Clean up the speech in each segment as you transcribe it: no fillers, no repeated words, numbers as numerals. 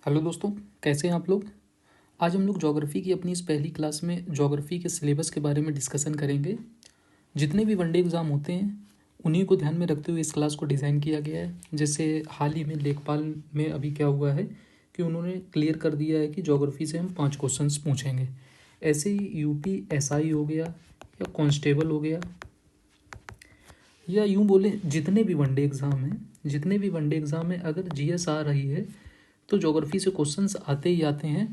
Hello दोस्तों, कैसे हैं आप लोग। आज हम लोग ज्योग्राफी की अपनी इस पहली क्लास में ज्योग्राफी के सिलेबस के बारे में डिस्कशन करेंगे। जितने भी वनडे एग्ज़ाम होते हैं उन्हीं को ध्यान में रखते हुए इस क्लास को डिज़ाइन किया गया है। जैसे हाल ही में लेखपाल में अभी क्या हुआ है कि उन्होंने क्लियर कर दिया है कि ज्योग्राफी से हम 5 क्वेश्चंस पूछेंगे। ऐसे ही यूपी एसआई हो गया या कांस्टेबल हो गया, या यूँ बोले जितने भी वनडे एग्ज़ाम में अगर जीएस आ रही है तो ज्योग्राफी से क्वेश्चंस आते ही आते हैं।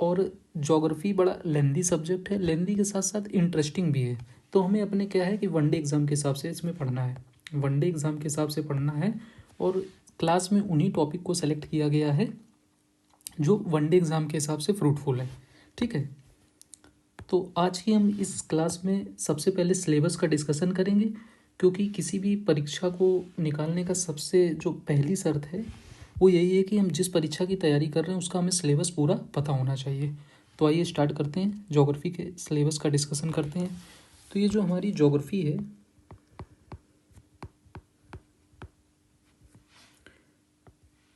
और ज्योग्राफी बड़ा लेंदी सब्जेक्ट है, लेंदी के साथ साथ इंटरेस्टिंग भी है। तो हमें अपने क्या है कि वनडे एग्ज़ाम के हिसाब से इसमें पढ़ना है, वनडे एग्ज़ाम के हिसाब से पढ़ना है। और क्लास में उन्हीं टॉपिक को सेलेक्ट किया गया है जो वनडे एग्ज़ाम के हिसाब से फ्रूटफुल है। ठीक है, तो आज की हम इस क्लास में सबसे पहले सिलेबस का डिस्कशन करेंगे, क्योंकि किसी भी परीक्षा को निकालने का सबसे जो पहली शर्त है वो यही है कि हम जिस परीक्षा की तैयारी कर रहे हैं उसका हमें सिलेबस पूरा पता होना चाहिए। तो आइए स्टार्ट करते हैं, ज्योग्राफी के सिलेबस का डिस्कशन करते हैं। तो ये जो हमारी ज्योग्राफी है,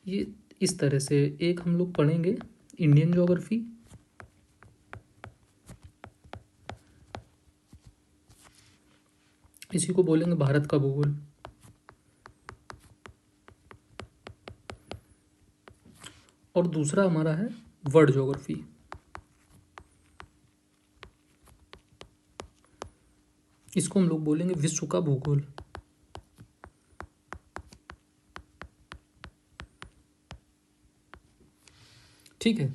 ये इस तरह से एक हम लोग पढ़ेंगे इंडियन ज्योग्राफी, इसी को बोलेंगे भारत का भूगोल। और दूसरा हमारा है वर्ल्ड ज्योग्राफी, इसको हम लोग बोलेंगे विश्व का भूगोल। ठीक है,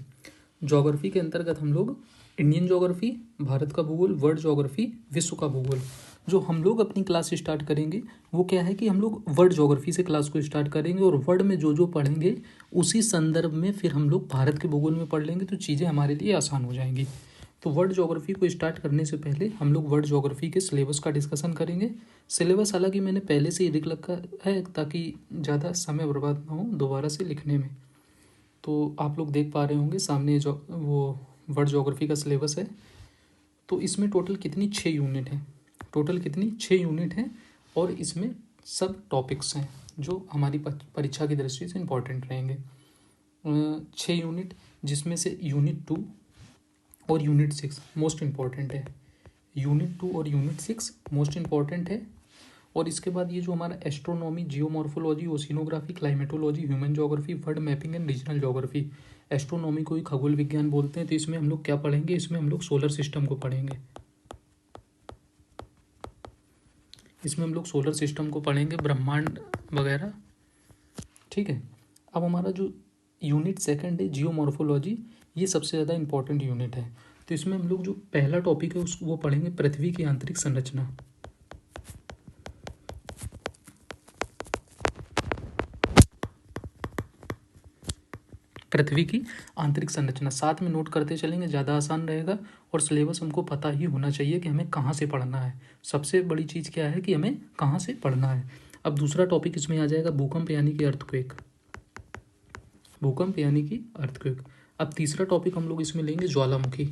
ज्योग्राफी के अंतर्गत हम लोग इंडियन ज्योग्राफी, भारत का भूगोल, वर्ल्ड ज्योग्राफी, विश्व का भूगोल। जो हम लोग अपनी क्लास स्टार्ट करेंगे वो क्या है कि हम लोग वर्ल्ड ज्योग्राफी से क्लास को स्टार्ट करेंगे, और वर्ल्ड में जो जो पढ़ेंगे उसी संदर्भ में फिर हम लोग भारत के भूगोल में पढ़ लेंगे, तो चीज़ें हमारे लिए आसान हो जाएंगी। तो वर्ल्ड ज्योग्राफी को स्टार्ट करने से पहले हम लोग वर्ल्ड ज्योग्राफी के सिलेबस का डिस्कशन करेंगे। सिलेबस हालांकि मैंने पहले से ही लिख रखा है ताकि ज़्यादा समय बर्बाद ना हो दोबारा से लिखने में। तो आप लोग देख पा रहे होंगे सामने जो वो वर्ल्ड ज्योग्राफी का सिलेबस है। तो इसमें टोटल कितनी 6 यूनिट है, टोटल कितनी 6 यूनिट हैं। और इसमें सब टॉपिक्स हैं जो हमारी परीक्षा की दृष्टि से इम्पोर्टेंट रहेंगे। 6 यूनिट, जिसमें से यूनिट 2 और यूनिट 6 मोस्ट इम्पॉर्टेंट है। यूनिट 2 और यूनिट 6 मोस्ट इम्पॉर्टेंट है। और इसके बाद ये जो हमारा astronomy, geomorphology, oceanography, climatology, human geography, world mapping and regional geography. Astronomy को ही खगोल विज्ञान बोलते हैं। तो इसमें हम लोग क्या पढ़ेंगे, इसमें हम लोग सोलर सिस्टम को पढ़ेंगे, इसमें हम लोग सोलर सिस्टम को पढ़ेंगे, ब्रह्मांड वगैरह। ठीक है, अब हमारा जो यूनिट सेकंड है जियोमॉर्फोलॉजी, ये सबसे ज़्यादा इंपॉर्टेंट यूनिट है। तो इसमें हम लोग जो पहला टॉपिक है वो पढ़ेंगे पृथ्वी की आंतरिक संरचना। पृथ्वी की आंतरिक संरचना साथ में नोट करते चलेंगे, ज़्यादा आसान रहेगा। और सिलेबस हमको पता ही होना चाहिए कि हमें कहाँ से पढ़ना है। सबसे बड़ी चीज़ क्या है कि हमें कहाँ से पढ़ना है। अब दूसरा टॉपिक इसमें आ जाएगा भूकंप यानी कि अर्थक्वेक, भूकंप यानी कि अर्थक्वेक। अब तीसरा टॉपिक हम लोग इसमें लेंगे ज्वालामुखी।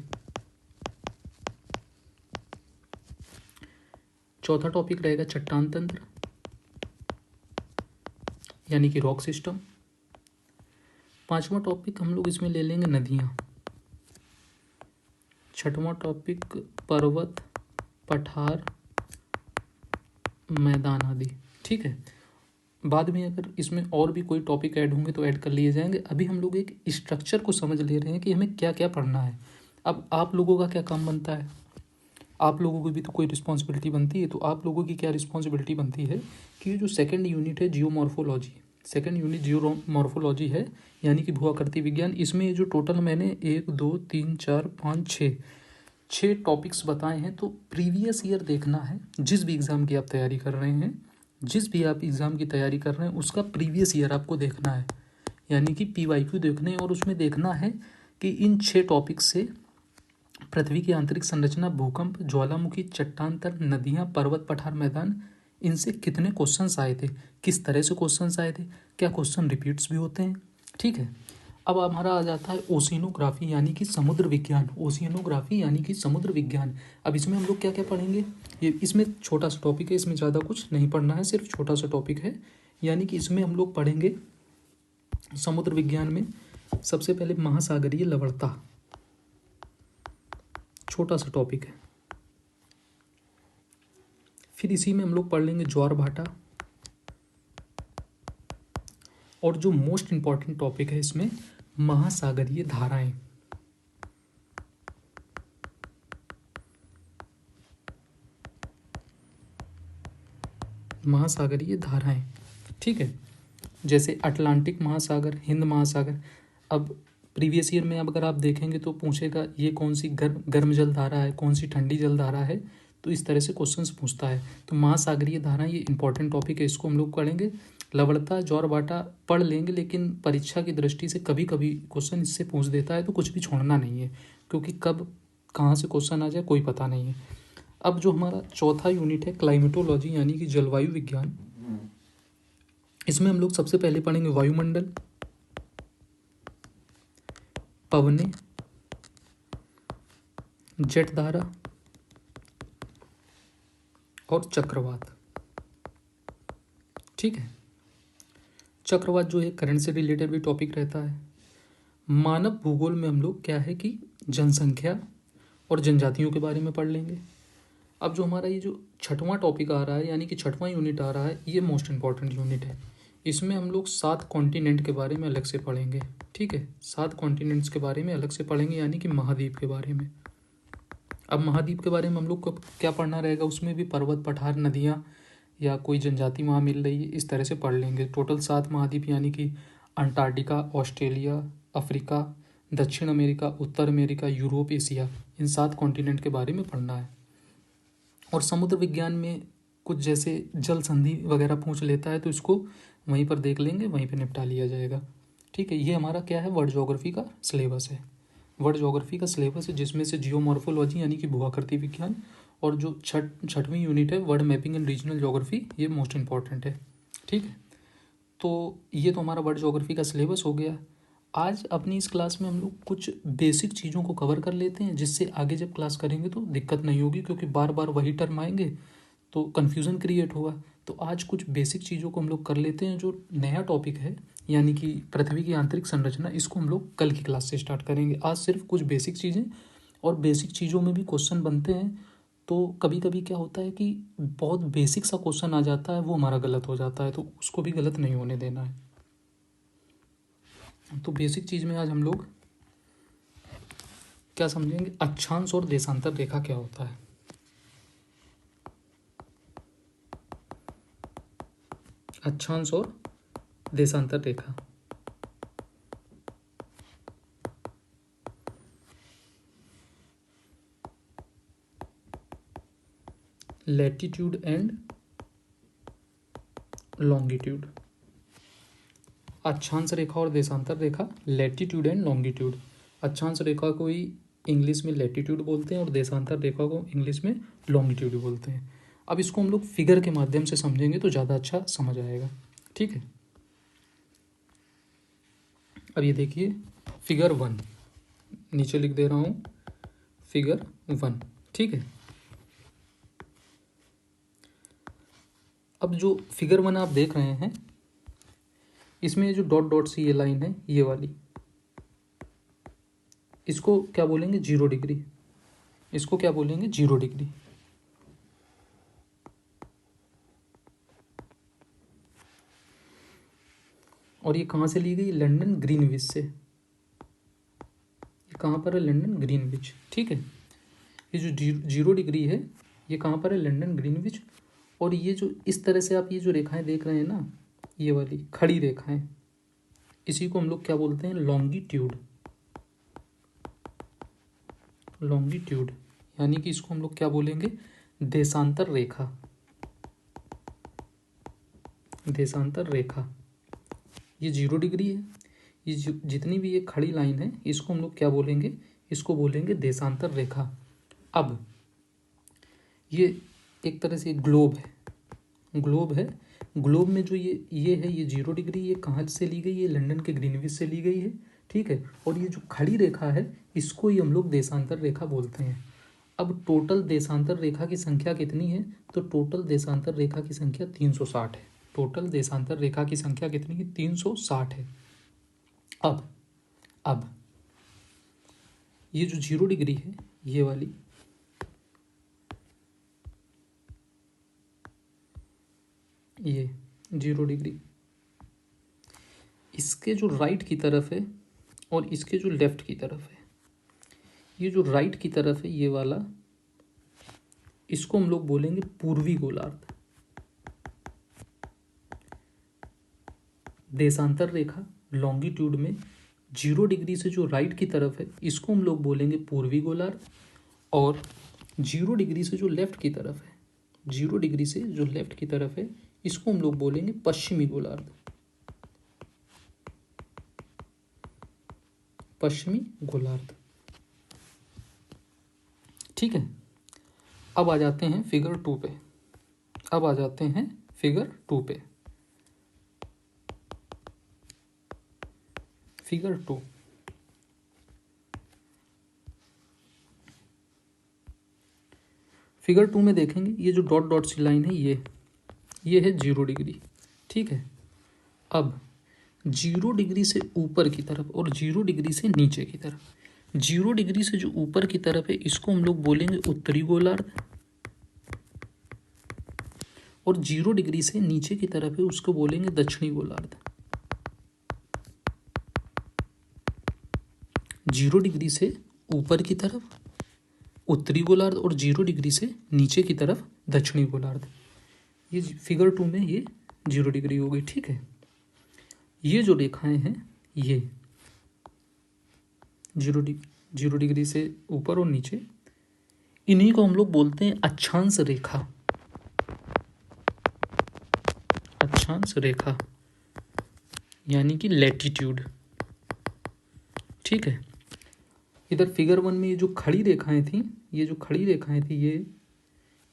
चौथा टॉपिक रहेगा चट्टान तंत्र यानी कि रॉक सिस्टम। पांचवा टॉपिक हम लोग इसमें ले लेंगे नदियाँ। छठवां टॉपिक पर्वत, पठार, मैदान आदि। ठीक है, बाद में अगर इसमें और भी कोई टॉपिक ऐड होंगे तो ऐड कर लिए जाएंगे। अभी हम लोग एक स्ट्रक्चर को समझ ले रहे हैं कि हमें क्या क्या पढ़ना है। अब आप लोगों का क्या काम बनता है, आप लोगों की भी तो कोई रिस्पॉन्सिबिलिटी बनती है। तो आप लोगों की क्या रिस्पॉन्सिबिलिटी बनती है कि ये जो सेकंड यूनिट है जियोमॉर्फोलॉजी, सेकंड यूनिट जियोमॉर्फोलॉजी है यानी कि भूआकृति विज्ञान। इसमें जो टोटल मैंने 1 2 3 4 5 6 टॉपिक्स बताए हैं। तो प्रीवियस ईयर देखना है, जिस भी एग्ज़ाम की आप तैयारी कर रहे हैं, जिस भी आप एग्ज़ाम की तैयारी कर रहे हैं उसका प्रीवियस ईयर आपको देखना है, यानी कि PYQ देखना है। और उसमें देखना है कि इन 6 टॉपिक से पृथ्वी की आंतरिक संरचना, भूकंप, ज्वालामुखी, चट्टान तंत्र, नदियाँ, पर्वत, पठार, मैदान, इनसे कितने क्वेश्चंस आए थे, किस तरह से क्वेश्चंस आए थे, क्या क्वेश्चन रिपीट्स भी होते हैं। ठीक है, अब हमारा आ जाता है ओशिनोग्राफी यानी कि समुद्र विज्ञान। ओशिनोग्राफी यानी कि समुद्र विज्ञान। अब इसमें हम लोग क्या क्या पढ़ेंगे, ये इसमें छोटा सा टॉपिक है, इसमें ज़्यादा कुछ नहीं पढ़ना है, सिर्फ छोटा सा टॉपिक है। यानी कि इसमें हम लोग पढ़ेंगे समुद्र विज्ञान में सबसे पहले महासागरीय लवणता, छोटा सा टॉपिक है। फिर इसी में हम लोग पढ़ लेंगे ज्वार भाटा, और जो मोस्ट इंपॉर्टेंट टॉपिक है इसमें महासागरीय धाराएं। महासागरीय धाराएं, ठीक है। जैसे अटलांटिक महासागर, हिंद महासागर। अब प्रीवियस ईयर में अब अगर आप देखेंगे तो पूछेगा ये कौन सी गर्म जल धारा है, कौन सी ठंडी जल धारा है, तो इस तरह से क्वेश्चंस पूछता है। तो महासागरीय धारा ये इंपॉर्टेंट टॉपिक है, इसको हम लोग पढ़ेंगे। लवणता, ज्वारभाटा पढ़ लेंगे, लेकिन परीक्षा की दृष्टि से कभी कभी क्वेश्चन इससे पूछ देता है, तो कुछ भी छोड़ना नहीं है, क्योंकि कब कहाँ से क्वेश्चन आ जाए कोई पता नहीं है। अब जो हमारा चौथा यूनिट है क्लाइमेटोलॉजी, यानी कि जलवायु विज्ञान, इसमें हम लोग सबसे पहले पढ़ेंगे वायुमंडल, पवने, जेट धारा और चक्रवात, ठीक है। चक्रवात जो है करंट से रिलेटेड भी टॉपिक रहता है। मानव भूगोल में हम लोग क्या है कि जनसंख्या और जनजातियों के बारे में पढ़ लेंगे। अब जो हमारा ये जो छठवां टॉपिक आ रहा है, यानी कि छठवां यूनिट आ रहा है, ये मोस्ट इंपॉर्टेंट यूनिट है। इसमें हम लोग 7 कॉन्टिनेंट के बारे में अलग से पढ़ेंगे, ठीक है। 7 कॉन्टिनेंट्स के बारे में अलग से पढ़ेंगे, यानी कि महाद्वीप के बारे में। अब महाद्वीप के बारे में हम लोग को क्या पढ़ना रहेगा, उसमें भी पर्वत, पठार, नदियाँ या कोई जनजाति वहाँ मिल रही है, इस तरह से पढ़ लेंगे। टोटल 7 महाद्वीप, यानी कि अंटार्कटिका, ऑस्ट्रेलिया, अफ्रीका, दक्षिण अमेरिका, उत्तर अमेरिका, यूरोप, एशिया, इन 7 कॉन्टिनेंट के बारे में पढ़ना है। और समुद्र विज्ञान में कुछ जैसे जल संधि वगैरह पूछ लेता है, तो इसको वहीं पर देख लेंगे, वहीं पर निपटा लिया जाएगा, ठीक है। ये हमारा क्या है, वर्ल्ड ज्योग्राफी का सिलेबस है। वर्ल्ड ज्योग्राफी का सिलेबस है, जिसमें से जियोमॉर्फोलॉजी यानी कि भूआकृति विज्ञान, और जो छठवीं यूनिट है world mapping and regional geography, ये मोस्ट इंपॉर्टेंट है, ठीक है। तो ये तो हमारा वर्ल्ड ज्योग्राफी का सिलेबस हो गया। आज अपनी इस क्लास में हम लोग कुछ बेसिक चीज़ों को कवर कर लेते हैं, जिससे आगे जब क्लास करेंगे तो दिक्कत नहीं होगी, क्योंकि बार बार वही टर्म आएंगे तो कन्फ्यूज़न क्रिएट होगा। तो आज कुछ बेसिक चीज़ों को हम लोग कर लेते हैं। जो नया टॉपिक है, यानी कि पृथ्वी की आंतरिक संरचना, इसको हम लोग कल की क्लास से स्टार्ट करेंगे। आज सिर्फ कुछ बेसिक चीज़ें, और बेसिक चीज़ों में भी क्वेश्चन बनते हैं। तो कभी कभी क्या होता है कि बहुत बेसिक सा क्वेश्चन आ जाता है, वो हमारा गलत हो जाता है, तो उसको भी गलत नहीं होने देना है। तो बेसिक चीज़ में आज हम लोग क्या समझेंगे, अक्षांश और देशांतर रेखा क्या होता है। अक्षांश और देशांतर रेखा, लैटिट्यूड एंड लॉन्गिट्यूड। अक्षांश रेखा और देशांतर रेखा, लैटिट्यूड एंड लॉन्गिट्यूड। अक्षांश रेखा को ही इंग्लिश में लैटिट्यूड बोलते हैं, और देशांतर रेखा को इंग्लिश में लॉन्गिट्यूड बोलते हैं। अब इसको हम लोग फिगर के माध्यम से समझेंगे तो ज़्यादा अच्छा समझ आएगा, ठीक है। अब ये देखिए फिगर 1, नीचे लिख दे रहा हूँ फिगर 1, ठीक है। अब जो फिगर 1 आप देख रहे हैं, इसमें जो डॉट डॉट सी ये लाइन है, ये वाली, इसको क्या बोलेंगे, 0 डिग्री। इसको क्या बोलेंगे, 0 डिग्री। और ये कहाँ से ली गई, लंदन ग्रीनविच से। ये कहाँ पर है, लंदन ग्रीनविच, ठीक है। ये जो 0 डिग्री है, ये कहाँ पर है, लंदन ग्रीनविच। और ये जो इस तरह से आप ये जो रेखाएं देख रहे हैं ना, ये वाली खड़ी रेखाएं, इसी को हम लोग क्या बोलते हैं, लॉन्गिट्यूड। लॉन्गिट्यूड, यानी कि इसको हम लोग क्या बोलेंगे, देशांतर रेखा। देशांतर रेखा, ये 0 डिग्री है। ये जितनी भी ये खड़ी लाइन है, इसको हम लोग क्या बोलेंगे, इसको बोलेंगे देशांतर रेखा। अब ये एक तरह से ग्लोब है, ग्लोब है। ग्लोब में जो ये है, ये 0 डिग्री, ये कहाँ से ली गई, ये लंदन के ग्रीनविच से ली गई है, ठीक है। और ये जो खड़ी रेखा है, इसको ही हम लोग देशांतर रेखा बोलते हैं। अब टोटल देशांतर रेखा की संख्या कितनी है, तो टोटल देशांतर रेखा की संख्या 360 है। टोटल देशांतर रेखा की संख्या कितनी है, 360 है। अब अब ये जो 0 डिग्री है, ये वाली, ये 0 डिग्री, इसके जो राइट की तरफ है और इसके जो लेफ्ट की तरफ है, ये जो राइट की तरफ है ये वाला, इसको हम लोग बोलेंगे पूर्वी गोलार्ध। देशांतर रेखा लॉन्गिट्यूड में 0 डिग्री से जो राइट की तरफ है इसको हम लोग बोलेंगे पूर्वी गोलार्ध, और 0 डिग्री से जो लेफ्ट की तरफ है, 0 डिग्री से जो लेफ्ट की तरफ है इसको हम लोग बोलेंगे पश्चिमी गोलार्ध, पश्चिमी गोलार्ध। ठीक है, अब आ जाते हैं फिगर 2 पे। अब आ जाते हैं फिगर 2 पे। फिगर 2, फिगर 2 में देखेंगे ये जो डॉट डॉट सी लाइन है ये है 0 डिग्री। ठीक है, अब 0 डिग्री से ऊपर की तरफ और 0 डिग्री से नीचे की तरफ, 0 डिग्री से जो ऊपर की तरफ है इसको हम लोग बोलेंगे उत्तरी गोलार्ध, और 0 डिग्री से नीचे की तरफ है उसको बोलेंगे दक्षिणी गोलार्ध। 0 डिग्री से ऊपर की तरफ उत्तरी गोलार्ध और 0 डिग्री से नीचे की तरफ दक्षिणी गोलार्ध। ये फिगर 2 में ये 0 डिग्री हो गई। ठीक है, ये जो रेखाएं हैं ये 0 डिग्री से ऊपर और नीचे, इन्हीं को हम लोग बोलते हैं अक्षांश रेखा। अक्षांश रेखा यानी कि लैटिट्यूड। ठीक है, इधर फिगर 1 में ये जो खड़ी रेखाएं थी, ये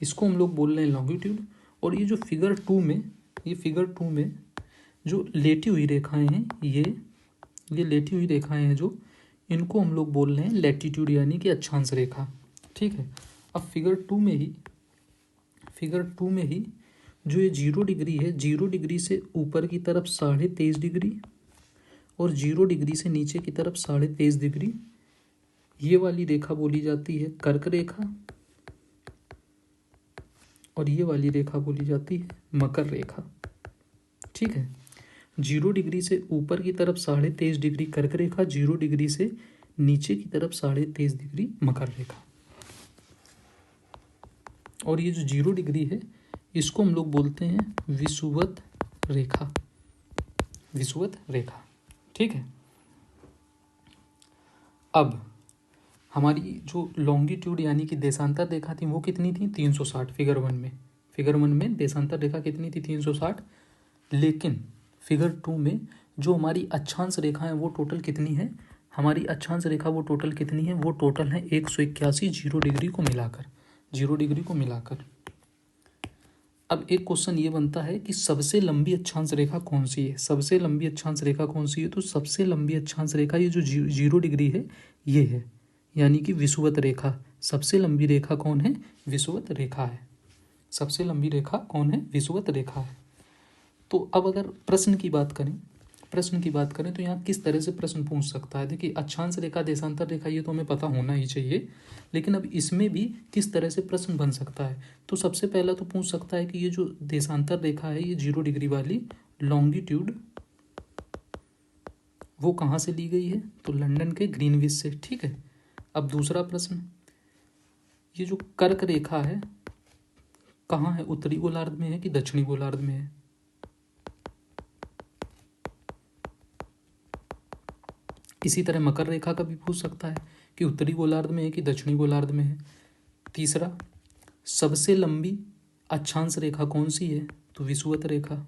इसको हम लोग बोल रहे हैं लॉन्गिट्यूड, और ये जो फिगर 2 में जो लेटी हुई रेखाएं हैं ये लेटी हुई रेखाएं हैं जो, इनको हम लोग बोल रहे हैं लैटिट्यूड यानी कि अक्षांश रेखा। ठीक है, अब फिगर 2 में ही जो ये 0 डिग्री है, 0 डिग्री से ऊपर की तरफ 23.5 डिग्री और 0 डिग्री से नीचे की तरफ 23.5 डिग्री, ये वाली रेखा बोली जाती है कर्क रेखा, और ये वाली रेखा बोली जाती है मकर रेखा। ठीक है, 0 डिग्री से ऊपर की तरफ 23.5 डिग्री कर्क रेखा, 0 डिग्री से नीचे की तरफ 23.5 डिग्री मकर रेखा, और ये जो 0 डिग्री है इसको हम लोग बोलते हैं विषुवत रेखा। विषुवत रेखा। ठीक है, अब हमारी जो लॉन्गिट्यूड यानी कि देशांतर रेखा थी वो कितनी थी? 360। फिगर 1 में देशांतर रेखा कितनी थी? 360। लेकिन फिगर 2 में जो हमारी अक्षांश रेखा है वो टोटल कितनी है? हमारी अक्षांश रेखा वो टोटल कितनी है? वो टोटल है 181 0 डिग्री को मिलाकर। अब एक क्वेश्चन ये बनता है कि सबसे लंबी अक्षांश रेखा कौन सी है? तो सबसे लंबी अक्षांश रेखा ये जो 0 डिग्री है ये है, यानी कि विषुवत रेखा। सबसे लंबी रेखा कौन है? विषुवत रेखा है। सबसे लंबी रेखा कौन है? विषुवत रेखा है। तो अब अगर प्रश्न की बात करें तो यहाँ किस तरह से प्रश्न पूछ सकता है? देखिए, अक्षांश रेखा, देशांतर रेखा ये तो हमें पता होना ही चाहिए, लेकिन अब इसमें भी किस तरह से प्रश्न बन सकता है? तो सबसे पहला तो पूछ सकता है कि ये जो देशांतर रेखा है ये 0 डिग्री वाली लॉन्गिट्यूड वो कहाँ से ली गई है? तो लंदन के ग्रीनविच से। ठीक है, अब दूसरा प्रश्न, ये जो कर्क रेखा है कहाँ है? उत्तरी गोलार्ध में है कि दक्षिणी गोलार्ध में है? इसी तरह मकर रेखा का भी पूछ सकता है कि उत्तरी गोलार्ध में है कि दक्षिणी गोलार्ध में है। तीसरा, सबसे लंबी अक्षांश रेखा कौन सी है? तो विषुवत रेखा।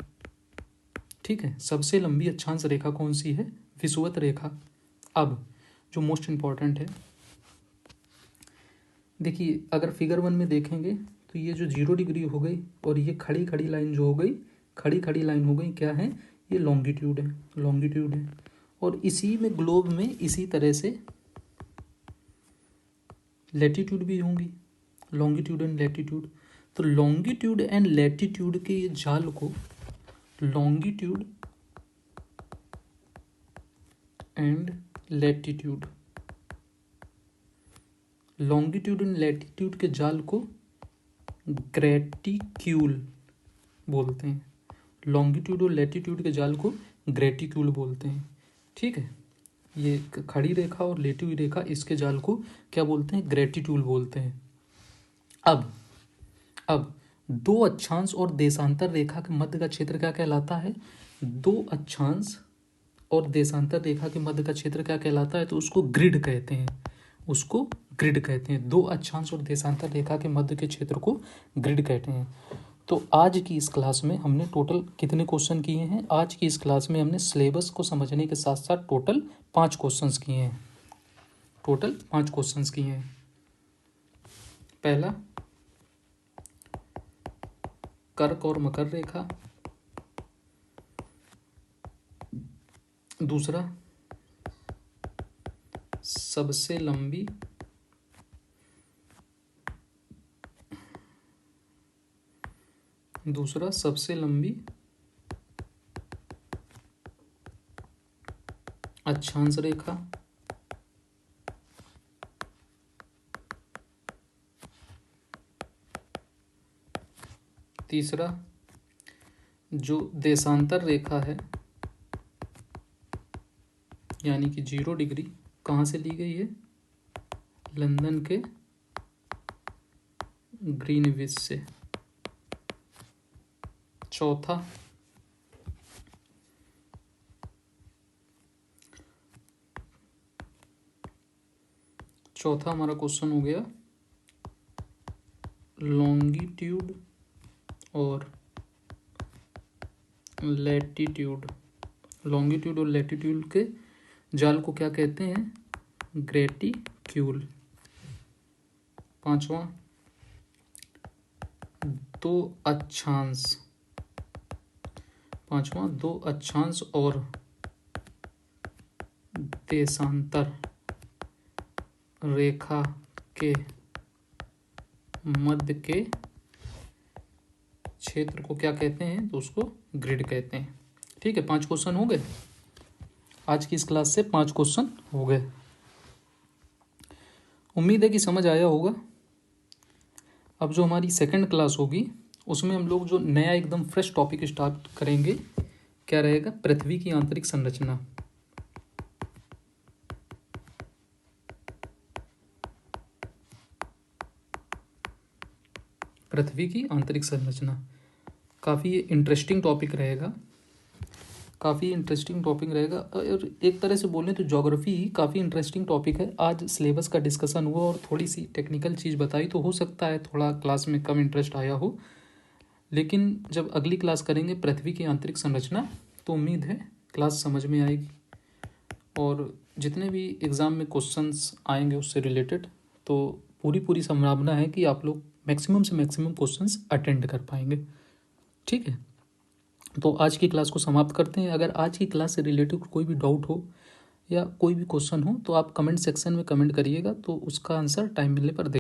ठीक है, सबसे लंबी अक्षांश रेखा कौन सी है? विषुवत रेखा। अब जो मोस्ट इम्पॉर्टेंट है, देखिए अगर फिगर 1 में देखेंगे तो ये जो 0 डिग्री हो गई और ये खड़ी खड़ी लाइन जो हो गई, क्या है? ये लॉन्गिट्यूड है। और इसी में ग्लोब में इसी तरह से लैटिट्यूड भी होंगी, लॉन्गिट्यूड एंड लैटिट्यूड। तो लॉन्गिट्यूड एंड लैटिट्यूड के ये जाल को longitude and latitude. Longitude and latitude के जाल को ग्रेटिक्यूल बोलते हैं। लॉन्गिट्यूड और लैटिट्यूड के जाल को ग्रेटिक्यूल बोलते हैं। ठीक है, ये खड़ी रेखा और लेटी हुई रेखा, इसके जाल को क्या बोलते हैं? ग्रेटिट्यूल बोलते हैं। अब दो अक्षांश और देशांतर रेखा के मध्य का क्षेत्र क्या कहलाता है? दो अक्षांश और देशांतर रेखा के मध्य का क्षेत्र क्या कहलाता है? तो उसको ग्रिड कहते हैं। उसको ग्रिड कहते हैं। दो अक्षांश और देशांतर रेखा के मध्य के क्षेत्र को ग्रिड कहते हैं। तो आज की इस क्लास में हमने टोटल कितने क्वेश्चन किए हैं? आज की इस क्लास में हमने सिलेबस को समझने के साथ साथ टोटल 5 क्वेश्चंस किए हैं। टोटल 5 क्वेश्चंस किए हैं। पहला, कर्क और मकर रेखा। दूसरा, सबसे लंबी अक्षांश रेखा। तीसरा, जो देशांतर रेखा है यानी कि 0 डिग्री, कहाँ से ली गई है? लंदन के ग्रीनविच से। चौथा, हमारा क्वेश्चन हो गया लॉन्गिट्यूड और लैटिट्यूड। लॉन्गिट्यूड और लैटिट्यूड के जाल को क्या कहते हैं? ग्रेटिक्यूल। पांचवा, दो अक्षांश और देशांतर रेखा के मध्य के क्षेत्र को क्या कहते हैं? तो उसको ग्रिड कहते हैं। ठीक है, 5 क्वेश्चन हो गए। आज की इस क्लास से 5 क्वेश्चन हो गए। उम्मीद है कि समझ आया होगा। अब जो हमारी सेकंड क्लास होगी उसमें हम लोग जो नया एकदम फ्रेश टॉपिक स्टार्ट करेंगे, क्या रहेगा? पृथ्वी की आंतरिक संरचना। पृथ्वी की आंतरिक संरचना काफ़ी इंटरेस्टिंग टॉपिक रहेगा। और एक तरह से बोलें तो ज्योग्राफी काफ़ी इंटरेस्टिंग टॉपिक है। आज सिलेबस का डिस्कशन हुआ और थोड़ी सी टेक्निकल चीज़ बताई, तो हो सकता है थोड़ा क्लास में कम इंटरेस्ट आया हो, लेकिन जब अगली क्लास करेंगे पृथ्वी की आंतरिक संरचना तो उम्मीद है क्लास समझ में आएगी। और जितने भी एग्ज़ाम में क्वेश्चंस आएंगे उससे रिलेटेड, तो पूरी संभावना है कि आप लोग मैक्सिमम से मैक्सिमम क्वेश्चंस अटेंड कर पाएंगे। ठीक है, तो आज की क्लास को समाप्त करते हैं। अगर आज की क्लास से रिलेटेड कोई भी डाउट हो या कोई भी क्वेश्चन हो तो आप कमेंट सेक्शन में कमेंट करिएगा, तो उसका आंसर टाइम मिलने पर दे